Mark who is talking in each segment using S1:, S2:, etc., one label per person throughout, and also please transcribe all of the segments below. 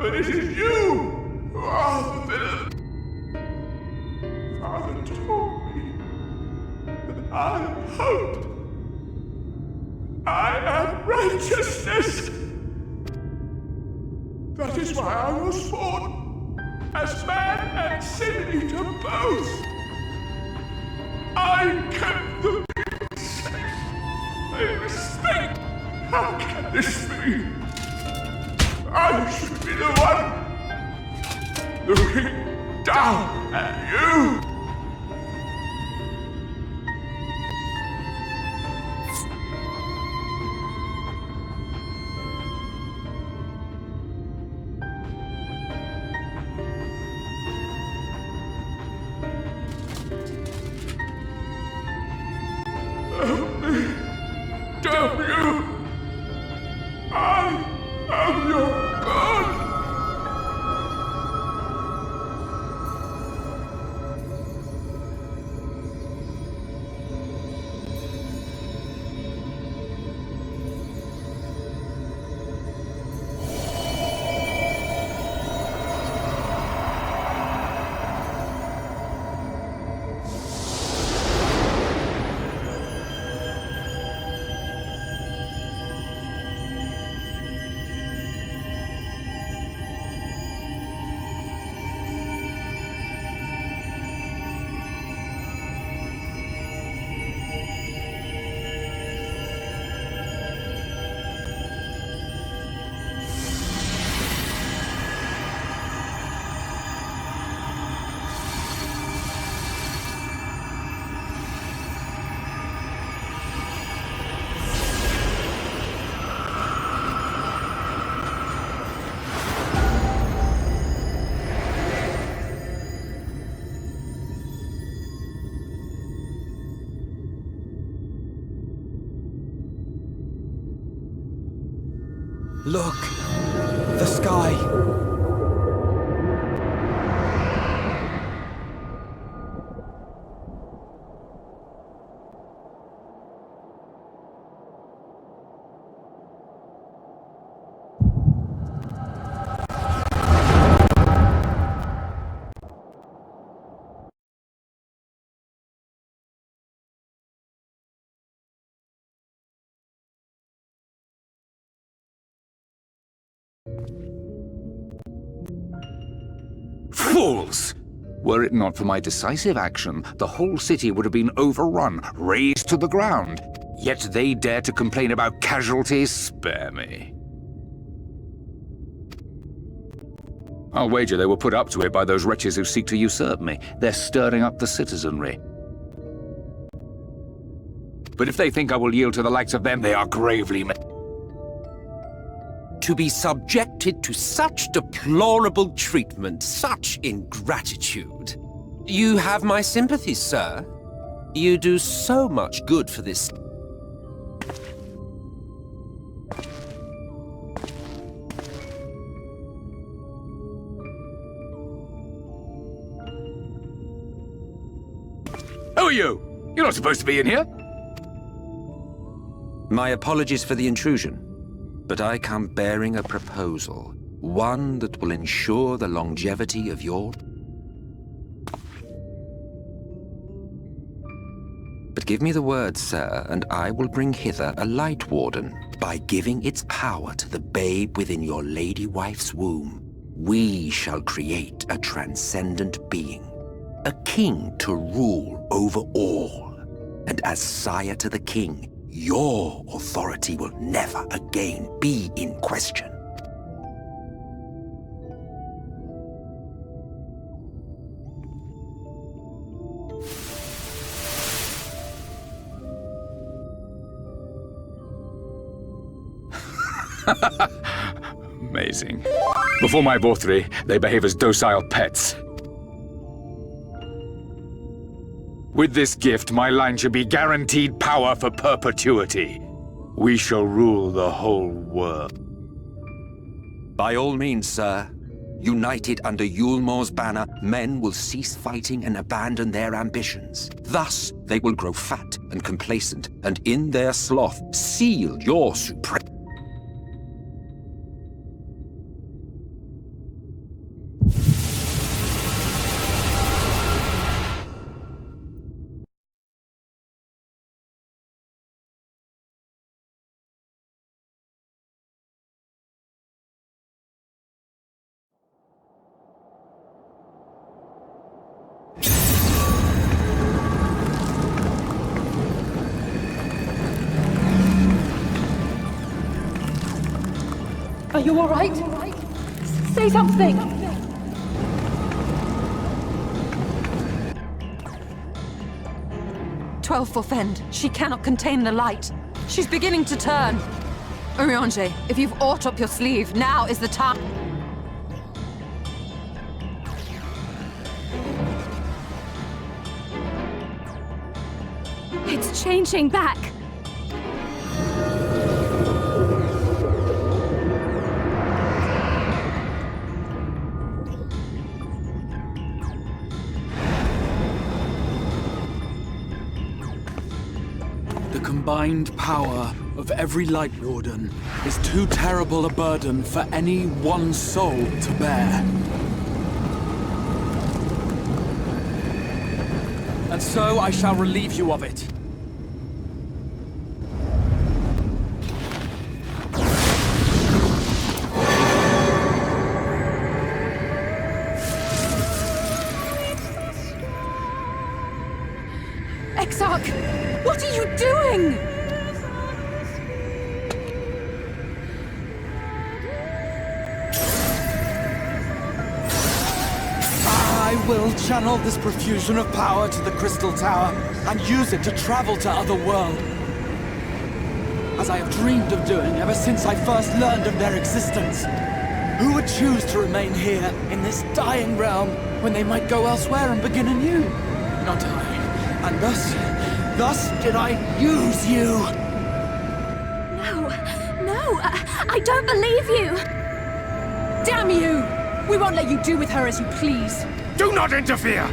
S1: But it is you who are the villain. Father told me that I am hope. I am righteousness. That is why I was born, as man and sin eater both. I kept the people safe. They respect. How can this be? I should be the one looking down at you. Help me. Damn you. I am your God.
S2: Look! The sky!
S3: Fools! Were it not for my decisive action, the whole city would have been overrun, razed to the ground. Yet they dare to complain about casualties? Spare me. I'll wager they were put up to it by those wretches who seek to usurp me. They're stirring up the citizenry. But if they think I will yield to the likes of them, they are gravely
S4: To be subjected to such deplorable treatment, such ingratitude. You have my sympathy, sir. You do so much good for this.
S3: Who are you? You're not supposed to be in here.
S4: My apologies for the intrusion, but I come bearing a proposal. One that will ensure the longevity of your... But give me the word, sir, and I will bring hither a light warden. By giving its power to the babe within your lady wife's womb, we shall create a transcendent being. A king to rule over all. And as sire to the king, your authority will never again be in question.
S3: Amazing. Before my Vorthri, they behave as docile pets. With this gift, my line shall be guaranteed power for perpetuity. We shall rule the whole world.
S4: By all means, sir. United under Yulmor's banner, men will cease fighting and abandon their ambitions. Thus, they will grow fat and complacent, and in their sloth, seal your supreme...
S5: Are you all right? Say something!
S6: "12 Fend. She cannot contain the light. She's beginning to turn. Urianger, if you've aught up your sleeve, now is the time.
S5: It's changing back!
S2: The combined power of every Light Warden is too terrible a burden for any one soul to bear. And so I shall relieve you of it.
S5: Exarch! What are you doing?
S2: I will channel this profusion of power to the Crystal Tower and use it to travel to other worlds. As I have dreamed of doing ever since I first learned of their existence. Who would choose to remain here in this dying realm when they might go elsewhere and begin anew? Not I. And thus did I use you.
S5: No, I don't believe you! Damn you! We won't let you do with her as you please.
S1: Do not interfere!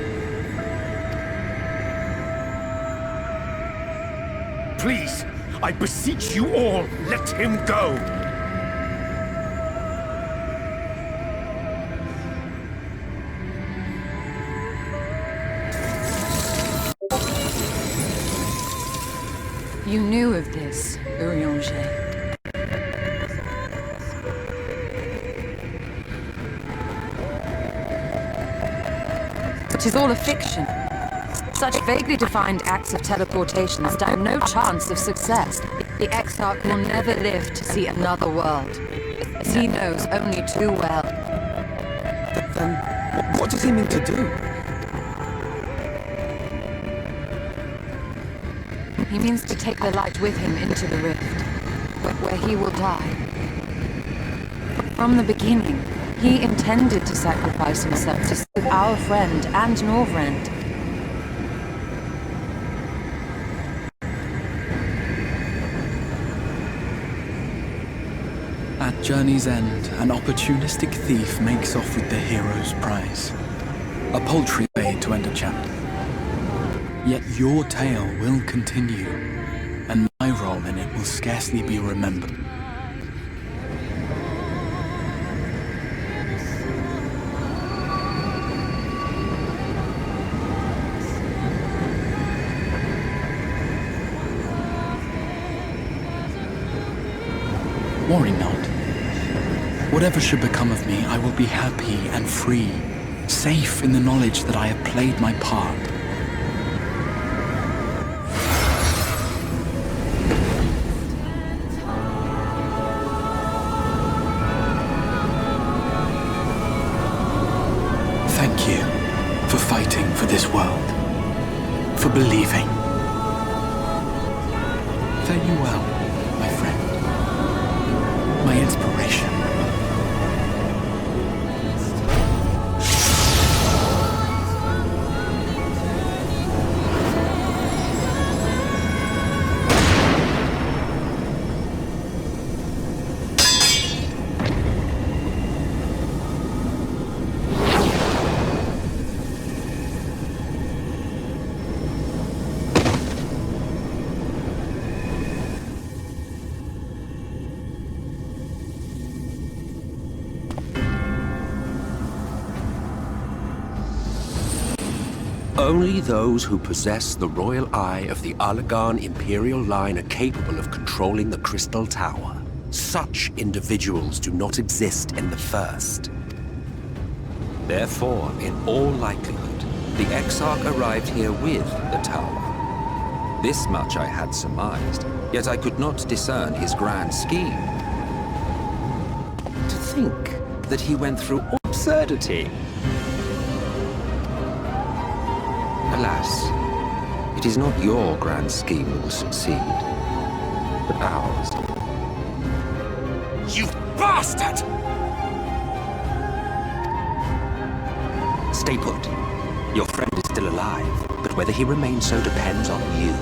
S1: Please, I beseech you all, let him go!
S6: You knew of this, Urianger. It is all a fiction. Such vaguely defined acts of teleportation stand no chance of success. The Exarch will never live to see another world, as he knows only too well.
S2: Then, what does he mean to do?
S6: He means to take the light with him into the rift, where he will die. From the beginning, he intended to sacrifice himself to save our friend and Norvrend.
S2: At journey's end, an opportunistic thief makes off with the hero's prize. A paltry way to end a chapter. Yet your tale will continue, and my role in it will scarcely be remembered. Worry not. Whatever should become of me, I will be happy and free, safe in the knowledge that I have played my part. Thank you for fighting for this world, for believing. Fare you well, my friend, my inspiration.
S4: Only those who possess the royal eye of the Allagan Imperial line are capable of controlling the Crystal Tower. Such individuals do not exist in the First. Therefore, in all likelihood, the Exarch arrived here with the tower. This much I had surmised, yet I could not discern his grand scheme. that he went through absurdity. Alas, it is not your grand scheme that will succeed, but ours.
S7: You bastard!
S4: Stay put. Your friend is still alive, but whether he remains so depends on you.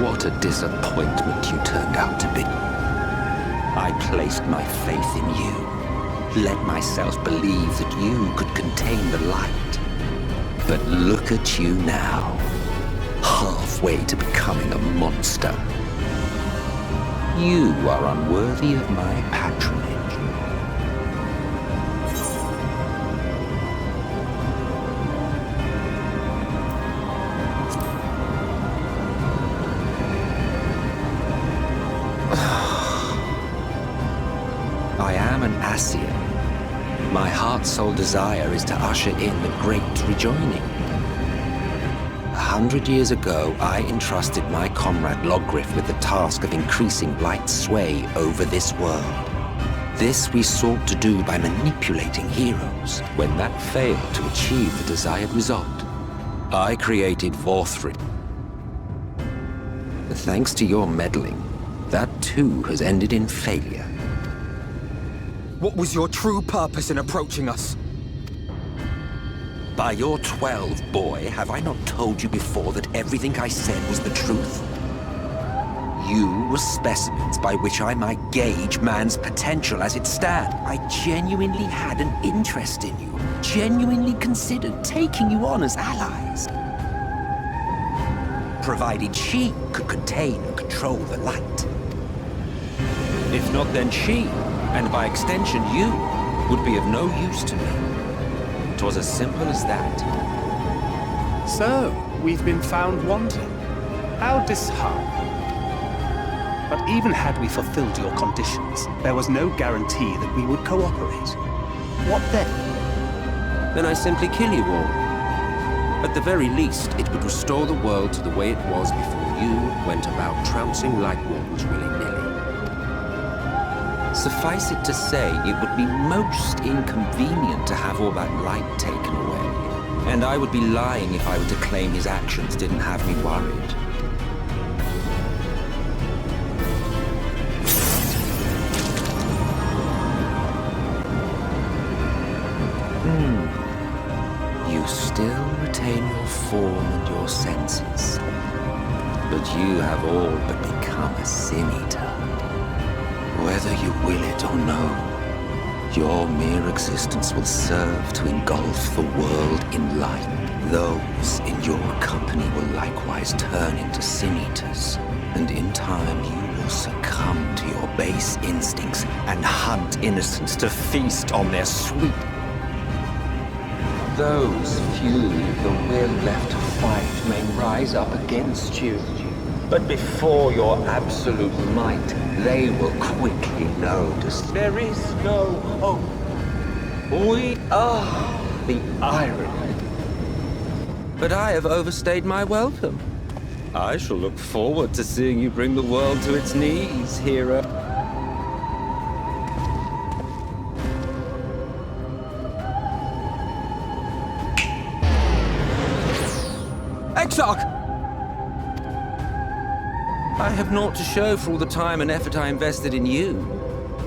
S4: What a disappointment you turned out to be. I placed my faith in you, let myself believe that you could contain the light. But look at you now, halfway to becoming a monster. You are unworthy of my patronage. I am an Ascian. My heart's sole desire is to usher in the great rejoining. 100 years ago, I entrusted my comrade Logriff with the task of increasing Light's sway over this world. This we sought to do by manipulating heroes. When that failed to achieve the desired result, I created Vorthrin. Thanks to your meddling, that too has ended in failure.
S2: What was your true purpose in approaching us?
S4: By your 12, boy, have I not told you before that everything I said was the truth? You were specimens by which I might gauge man's potential as it stands. I genuinely had an interest in you, genuinely considered taking you on as allies. Provided she could contain and control the light. If not, then she, and by extension you, would be of no use to me. 'Twas as simple as that.
S8: So, we've been found wanting. How disheartening. But even had we fulfilled your conditions, there was no guarantee that we would cooperate. What then?
S4: Then I simply kill you all. At the very least, it would restore the world to the way it was before you went about trouncing Light Wardens willy-nilly. Suffice it to say, it would be most inconvenient to have all that light taken away. And I would be lying if I were to claim his actions didn't have me worried. You still retain your form and your senses. But you have all but become a sin-eater. Whether you will it or no, your mere existence will serve to engulf the world in light. Those in your company will likewise turn into sin-eaters, and in time you will succumb to your base instincts and hunt innocents to feast on their sweet. Those few with the will left to fight may rise up against you. But before your absolute might, they will quickly notice there is no hope. We are the irony. But I have overstayed my welcome. I shall look forward to seeing you bring the world to its knees, hero.
S2: Exarch!
S4: I have naught to show for all the time and effort I invested in you.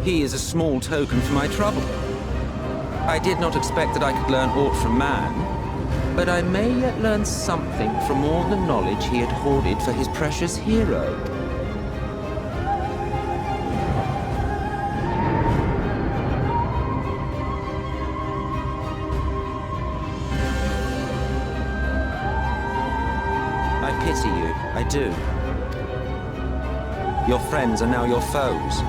S4: He is a small token for my trouble. I did not expect that I could learn aught from man, but I may yet learn something from all the knowledge he had hoarded for his precious hero. I pity you, I do. Your friends are now your foes.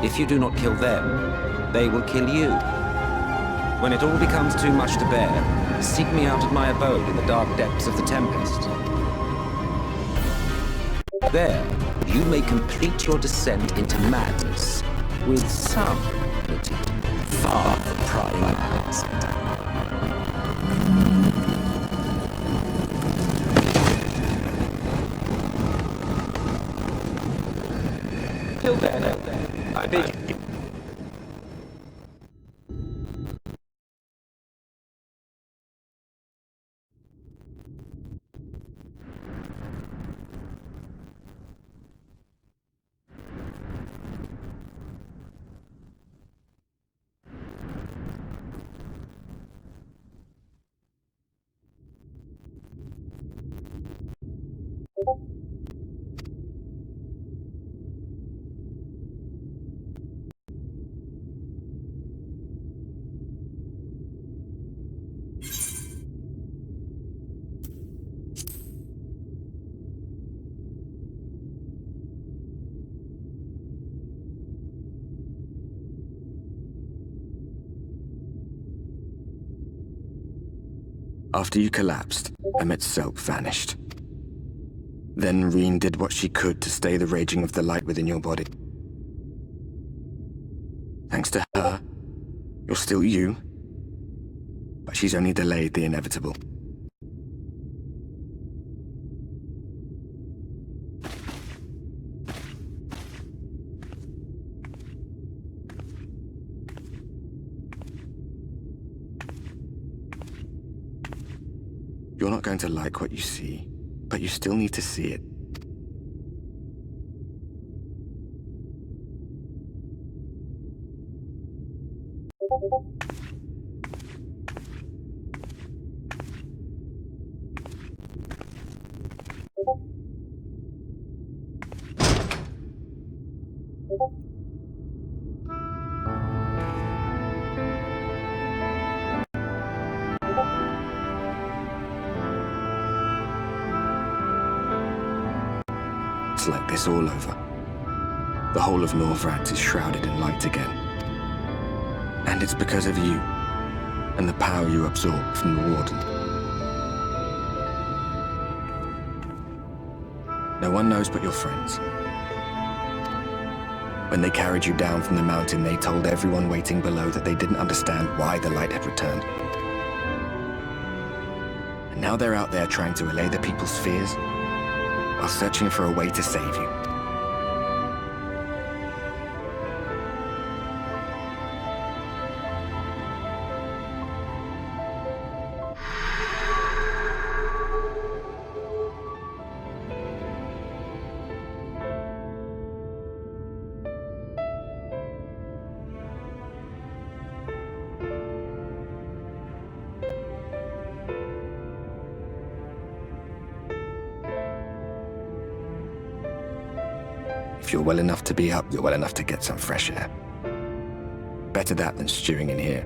S4: If you do not kill them, they will kill you. When it all becomes too much to bear, seek me out at my abode in the dark depths of the Tempest. There, you may complete your descent into madness with some dignity, far from prying eyes.
S7: still there? I bid you.
S9: After you collapsed, Emmet's self vanished. Then Reen did what she could to stay the raging of the light within your body. Thanks to her, you're still you, but she's only delayed the inevitable. You're not going to like what you see, but you still need to see it. It's like this all over. The whole of Norvrats is shrouded in light again. And it's because of you, and the power you absorb from the Warden. No one knows but your friends. When they carried you down from the mountain, they told everyone waiting below that they didn't understand why the light had returned. And now they're out there trying to allay the people's fears, while searching for a way to save you. If you're well enough to be up, you're well enough to get some fresh air. Better that than stewing in here.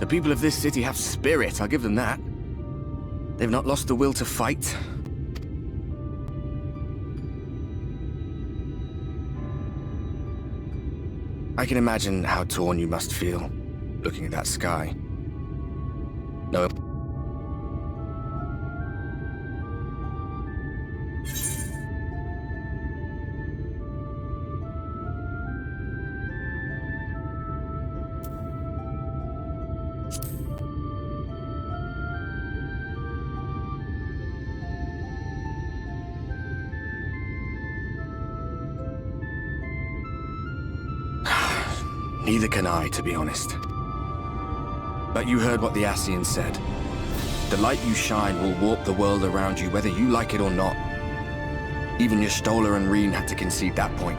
S9: The people of this city have spirit, I'll give them that. They've not lost the will to fight. I can imagine how torn you must feel, looking at that sky. No. Neither can I, to be honest. But you heard what the Ascians said. The light you shine will warp the world around you, whether you like it or not. Even your Stola and Reen had to concede that point.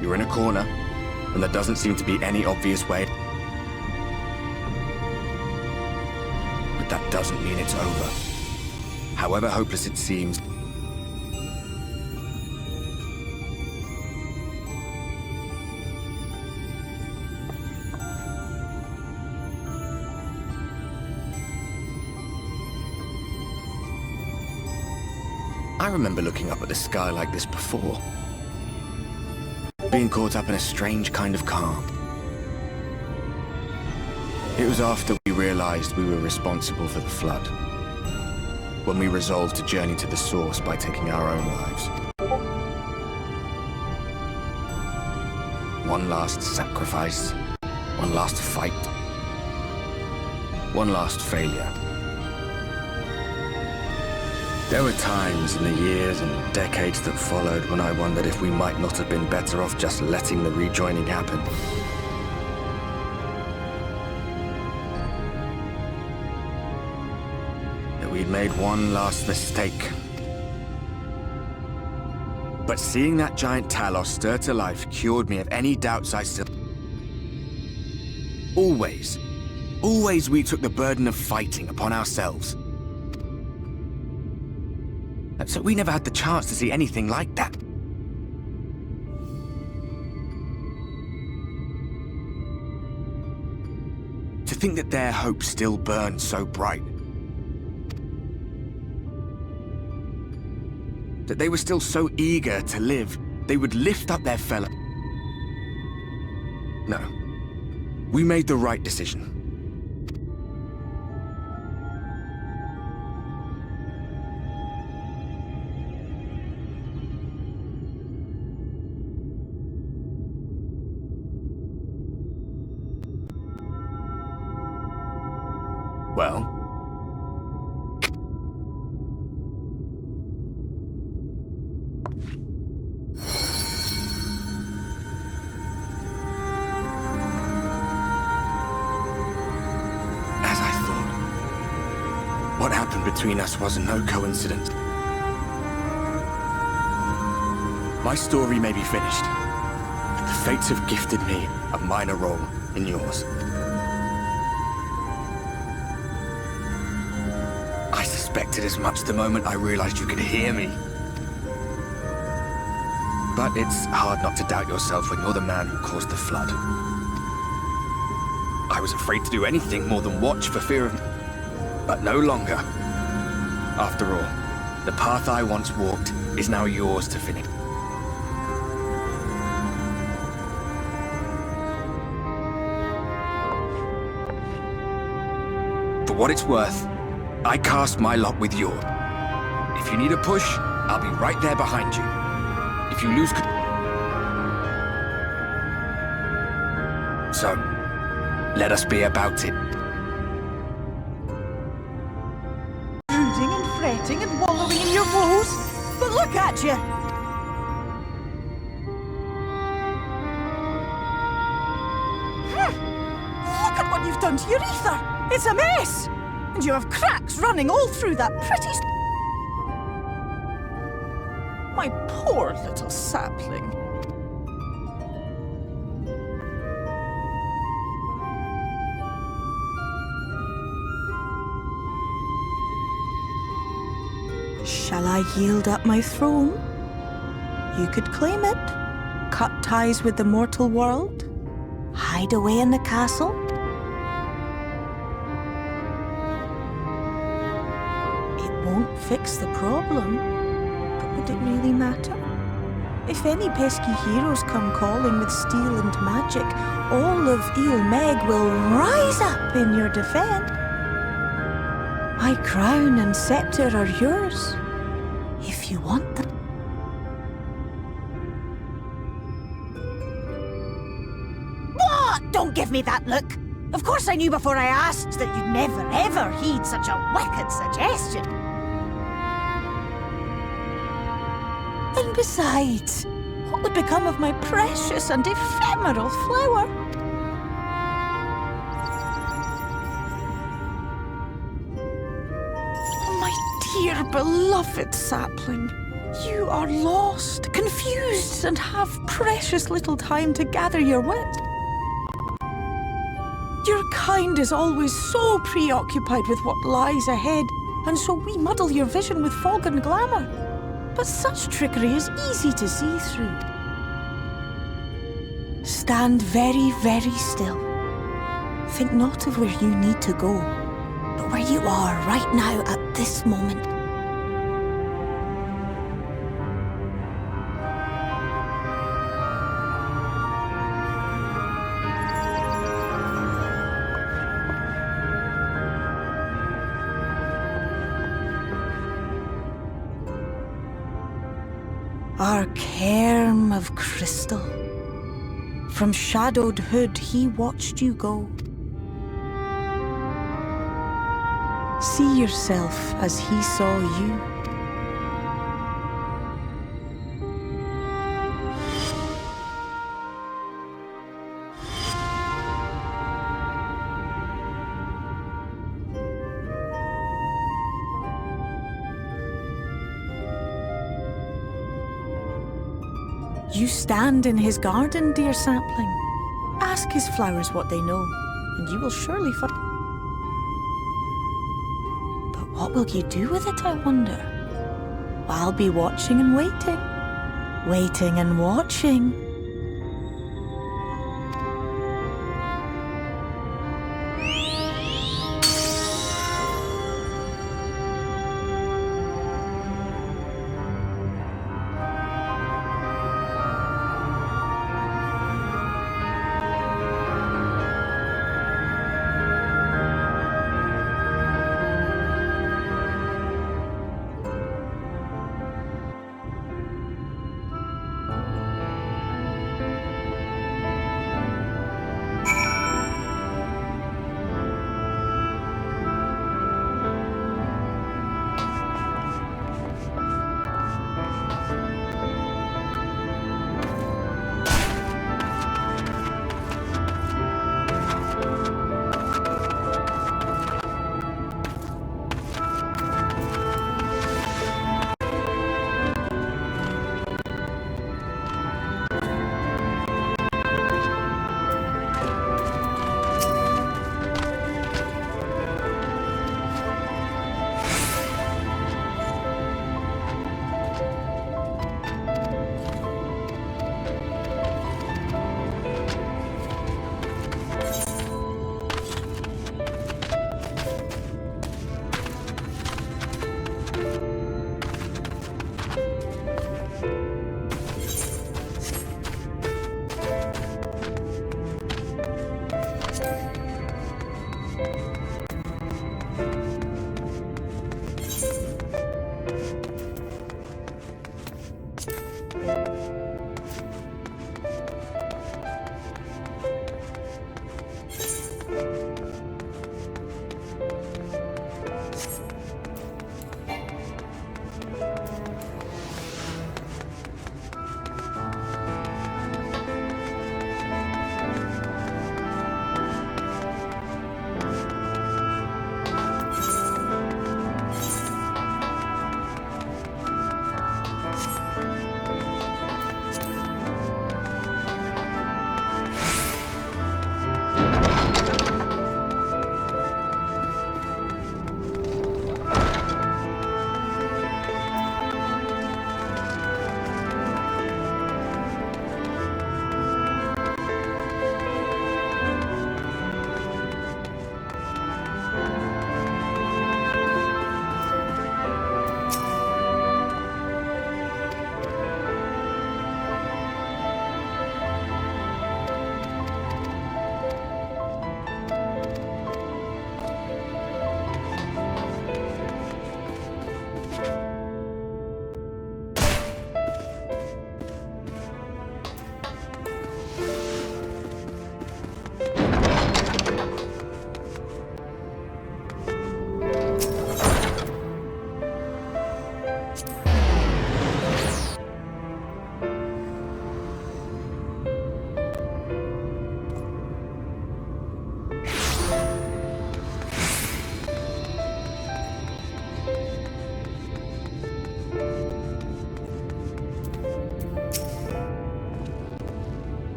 S9: You're in a corner, and there doesn't seem to be any obvious way. But that doesn't mean it's over. However hopeless it seems, I remember looking up at the sky like this before. Being caught up in a strange kind of calm. It was after we realized we were responsible for the flood. When we resolved to journey to the source by taking our own lives. One last sacrifice. One last fight. One last failure. There were times in the years and decades that followed when I wondered if we might not have been better off just letting the rejoining happen. That we'd made one last mistake. But seeing that giant Talos stir to life cured me of any doubts I still... Always we took the burden of fighting upon ourselves. So we never had the chance to see anything like that. To think that their hope still burned so bright. That they were still so eager to live, they would lift up their fellow. No. We made the right decision. Well? As I thought. What happened between us was no coincidence. My story may be finished, but the fates have gifted me a minor role in yours. I suspected as much the moment I realized you could hear me. But it's hard not to doubt yourself when you're the man who caused the flood. I was afraid to do anything more than watch for fear of... But no longer. After all, the path I once walked is now yours to finish. For what it's worth, I cast my lot with yours. If you need a push, I'll be right there behind you. If you lose... So, let us be about it.
S10: Brooding and fretting and wallowing in your woes. But look at you! Look at what you've done to your ether! It's a mess! And you have cracks running all through that pretty... My poor little sapling. Shall I yield up my throne? You could claim it, cut ties with the mortal world, hide away in the castle. It won't fix the problem, but would it really matter? If any pesky heroes come calling with steel and magic, all of Eel Meg will rise up in your defense. My crown and scepter are yours, if you want them. What? Don't give me that look! Of course I knew before I asked that you'd never ever heed such a wicked suggestion. And besides, what would become of my precious and ephemeral flower? Oh, my dear beloved sapling, you are lost, confused, and have precious little time to gather your wit. Your kind is always so preoccupied with what lies ahead, and so we muddle your vision with fog and glamour. But such trickery is easy to see through. Stand very, very still. Think not of where you need to go, but where you are right now at this moment. Our cairn of crystal. From shadowed hood he watched you go. See yourself as he saw you. You stand in his garden, dear sapling. Ask his flowers what they know, and you will surely find. But what will you do with it, I wonder? I'll be watching and waiting. Waiting and watching.